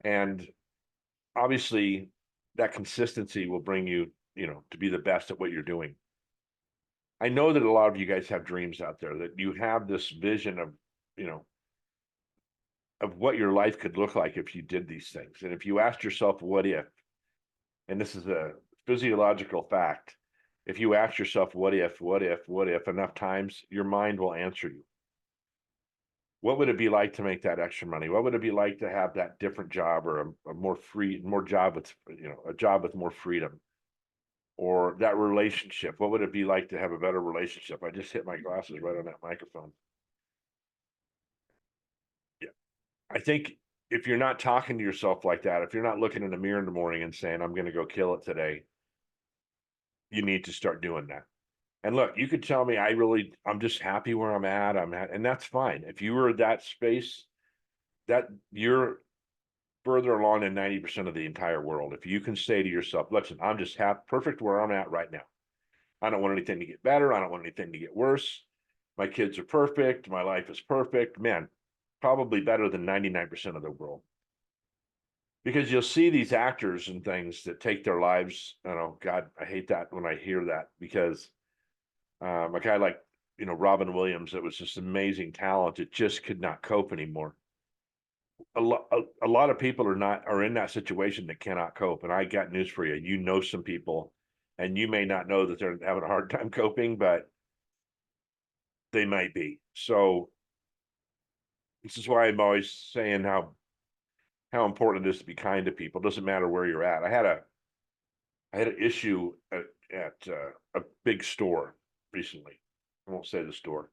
And obviously that consistency will bring you, to be the best at what you're doing. I know that a lot of you guys have dreams out there, that you have this vision of, you know, of what your life could look like if you did these things. And if you asked yourself, what if, and this is a physiological fact, if you ask yourself, what if enough times, your mind will answer you. What would it be like to make that extra money? What would it be like to have that different job, or a more job with, a job with more freedom? Or that relationship, what would it be like to have a better relationship? I just hit my glasses right on that microphone. Yeah. I think if you're not talking to yourself like that, if you're not looking in the mirror in the morning and saying, I'm going to go kill it today, you need to start doing that. And look, you could tell me, I'm just happy where I'm at, and that's fine. If you were at that space, that you're further along than 90% of the entire world. If you can say to yourself, listen, I'm just perfect where I'm at right now. I don't want anything to get better. I don't want anything to get worse. My kids are perfect. My life is perfect. Man, probably better than 99% of the world. Because you'll see these actors and things that take their lives. God, I hate that when I hear that, because a guy like, Robin Williams, that was just amazing talent, it just could not cope anymore. A lot of people are in that situation that cannot cope. And I got news for you. You know some people, and you may not know that they're having a hard time coping, but they might be. So this is why I'm always saying how important it is to be kind to people. It doesn't matter where you're at. I had an issue at a big store recently. I won't say the store.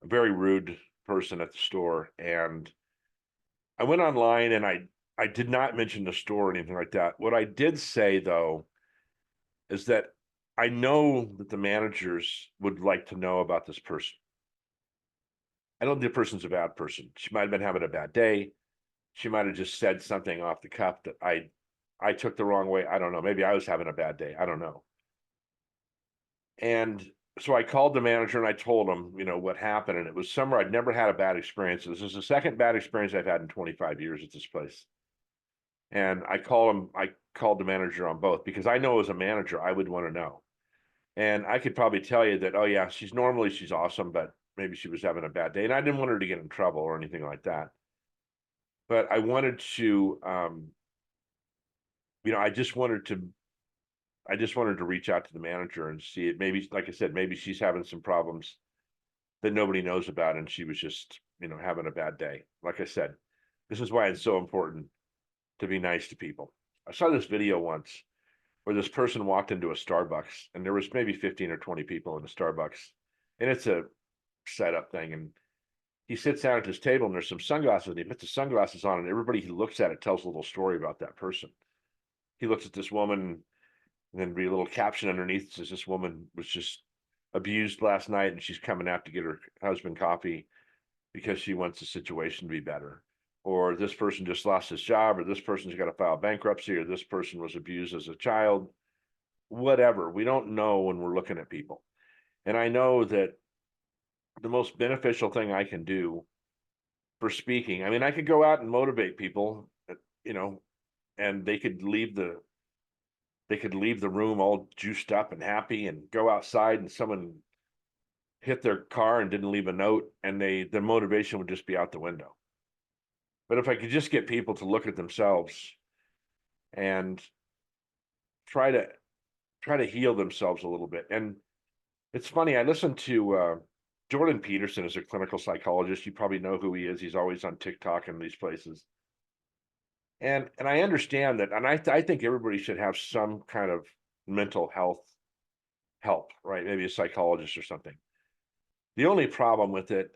A very rude person at the store, and I went online, and I did not mention the store or anything like that. What I did say, though, is that I know that the managers would like to know about this person. I don't think the person's a bad person. She might have been having a bad day. She might have just said something off the cuff that I took the wrong way. I don't know. Maybe I was having a bad day. I don't know. And so I called the manager and I told him, what happened. And it was somewhere I'd never had a bad experience. This is the second bad experience I've had in 25 years at this place. And I called the manager on both, because I know as a manager, I would want to know. And I could probably tell you that, oh yeah, she's awesome, but maybe she was having a bad day. And I didn't want her to get in trouble or anything like that. But I wanted to, I just wanted to reach out to the manager and see it. Maybe, like I said, maybe she's having some problems that nobody knows about, and she was just, having a bad day. Like I said, this is why it's so important to be nice to people. I saw this video once where this person walked into a Starbucks, and there was maybe 15 or 20 people in the Starbucks, and it's a setup thing. And he sits down at his table, and there's some sunglasses, and he puts the sunglasses on, and everybody who looks at it tells a little story about that person. He looks at this woman, and then be a little caption underneath says, this woman was just abused last night, and she's coming out to get her husband coffee because she wants the situation to be better. Or this person just lost his job, or this person's got to file bankruptcy, or this person was abused as a child. Whatever. We don't know when we're looking at people. And I know that the most beneficial thing I can do for speaking, I mean, I could go out and motivate people, you know, and they could leave the room all juiced up and happy, and go outside and someone hit their car and didn't leave a note, and the motivation would just be out the window. But if I could just get people to look at themselves and try to heal themselves a little bit. And it's funny, I listened to Jordan Peterson is a clinical psychologist. You probably know who he is. He's always on TikTok and these places. And I understand that, and I think everybody should have some kind of mental health help, right? Maybe a psychologist or something. The only problem with it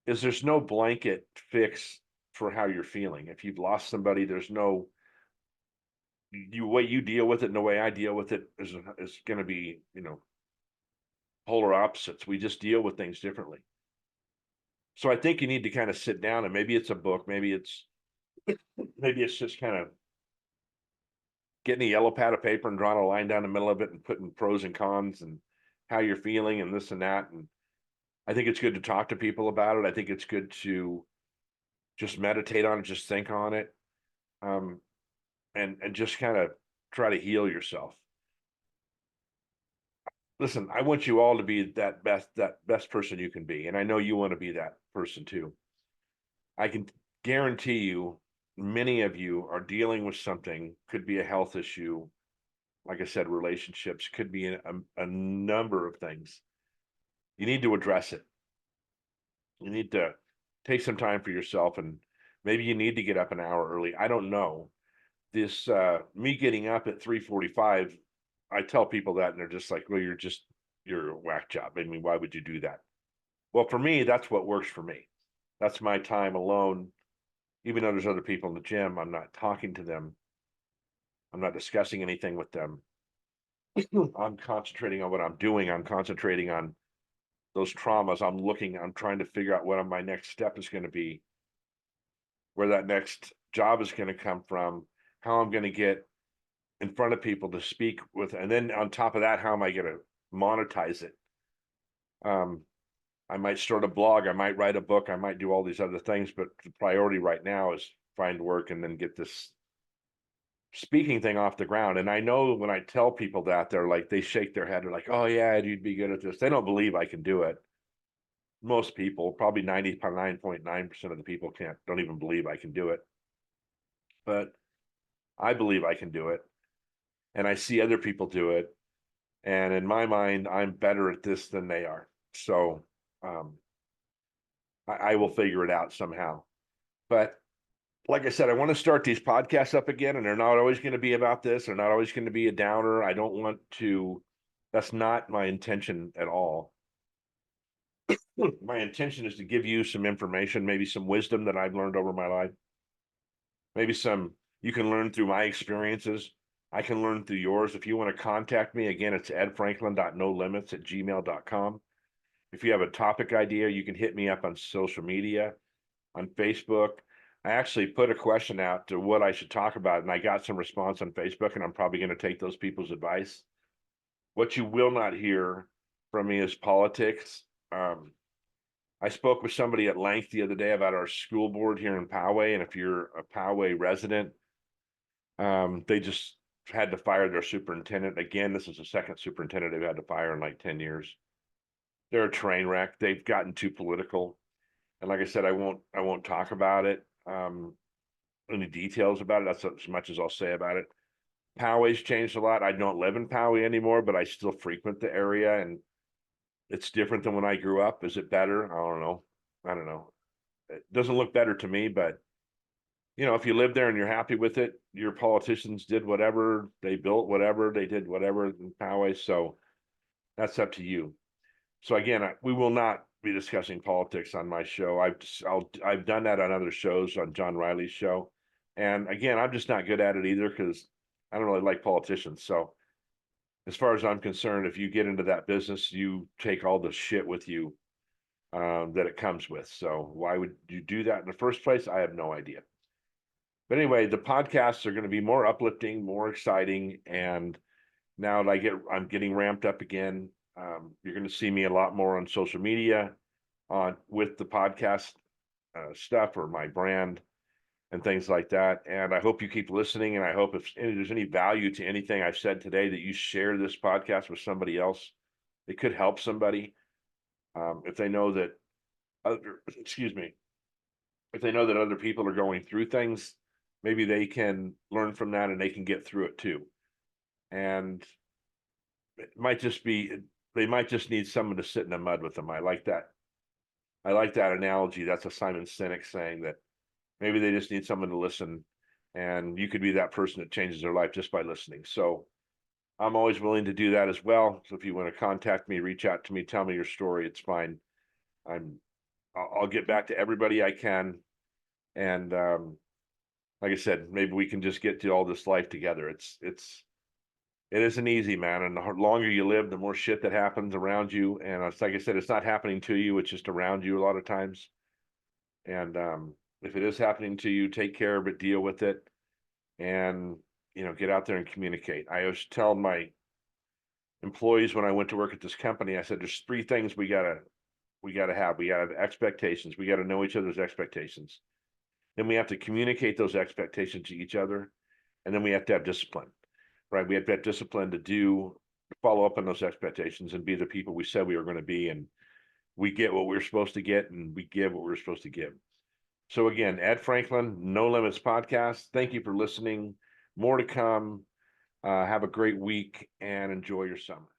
is there's no blanket fix for how you're feeling. If you've lost somebody, there's no way you deal with it and the way I deal with it is going to be, polar opposites. We just deal with things differently. So I think you need to kind of sit down, and maybe it's a book, maybe it's just kind of getting a yellow pad of paper and drawing a line down the middle of it and putting pros and cons and how you're feeling and this and that. And I think it's good to talk to people about it. I think it's good to just meditate on it, just think on it. and just kind of try to heal yourself. Listen, I want you all to be that best person you can be, and I know you want to be that person too. I can guarantee you, many of you are dealing with something, could be a health issue, like I said, relationships, could be a number of things. You need to address it. You need to take some time for yourself, and maybe you need to get up an hour early. I don't know. This me getting up at 3:45, I tell people that and they're just like, well, you're a whack job. I mean, why would you do that? Well, for me, that's what works for me. That's my time alone. Even though there's other people in the gym, I'm not talking to them. I'm not discussing anything with them. I'm concentrating on what I'm doing. I'm concentrating on those traumas. I'm trying to figure out what my next step is going to be, where that next job is going to come from, how I'm going to get in front of people to speak with, and then on top of that, how am I going to monetize it? I might start a blog, I might write a book, I might do all these other things, but the priority right now is find work and then get this speaking thing off the ground. And I know when I tell people that, they're like, they shake their head, they're like, oh yeah, you'd be good at this. They don't believe I can do it. Most people, probably 99.9% of the people don't even believe I can do it. But I believe I can do it. And I see other people do it. And in my mind, I'm better at this than they are. So um, I will figure it out somehow. But like I said, I want to start these podcasts up again, and they're not always going to be about this. They're not always going to be a downer. I don't want to, that's not my intention at all. My intention is to give you some information, maybe some wisdom that I've learned over my life. Maybe you can learn through my experiences. I can learn through yours. If you want to contact me, again, it's edfranklin.nolimits@gmail.com. If you have a topic idea, you can hit me up on social media, on Facebook. I actually put a question out to what I should talk about, and I got some response on Facebook, and I'm probably going to take those people's advice. What you will not hear from me is politics. I spoke with somebody at length the other day about our school board here in Poway, and if you're a Poway resident, they just had to fire their superintendent. Again, this is the second superintendent they've had to fire in like 10 years. They're a train wreck. They've gotten too political. And like I said, I won't talk about it. Any details about it. That's as much as I'll say about it. Poway's changed a lot. I don't live in Poway anymore, but I still frequent the area, and it's different than when I grew up. Is it better? I don't know. I don't know. It doesn't look better to me, but if you live there and you're happy with it, your politicians did whatever, they built whatever, they did whatever in Poway. So that's up to you. So again, we will not be discussing politics on my show. I've done that on other shows, on John Riley's show. And again, I'm just not good at it either because I don't really like politicians. So as far as I'm concerned, if you get into that business, you take all the shit with you that it comes with. So why would you do that in the first place? I have no idea. But anyway, the podcasts are going to be more uplifting, more exciting, and now that I'm getting ramped up again. You're going to see me a lot more on social media, with the podcast stuff or my brand and things like that. And I hope you keep listening. And I hope if there's any value to anything I've said today, that you share this podcast with somebody else. It could help somebody if they know that excuse me, if they know that other people are going through things, maybe they can learn from that and they can get through it too. And it might just be, they might just need someone to sit in the mud with them. I like that. I like that analogy. That's a Simon Sinek saying that maybe they just need someone to listen, and you could be that person that changes their life just by listening. So I'm always willing to do that as well. So if you want to contact me, reach out to me, tell me your story, it's fine. I'll get back to everybody I can. And like I said, maybe we can just get to all this life together. It isn't easy, man. And the longer you live, the more shit that happens around you. And it's like I said, it's not happening to you, it's just around you a lot of times. And if it is happening to you, take care of it, deal with it, and get out there and communicate. I always tell my employees when I went to work at this company, I said, there's three things we gotta have. We gotta have expectations. We gotta know each other's expectations. Then we have to communicate those expectations to each other. And then we have to have discipline, right? We have to have discipline to follow up on those expectations and be the people we said we were going to be. And we get what we're supposed to get and we give what we're supposed to give. So again, Ed Franklin, No Limits Podcast. Thank you for listening. More to come. Have a great week and enjoy your summer.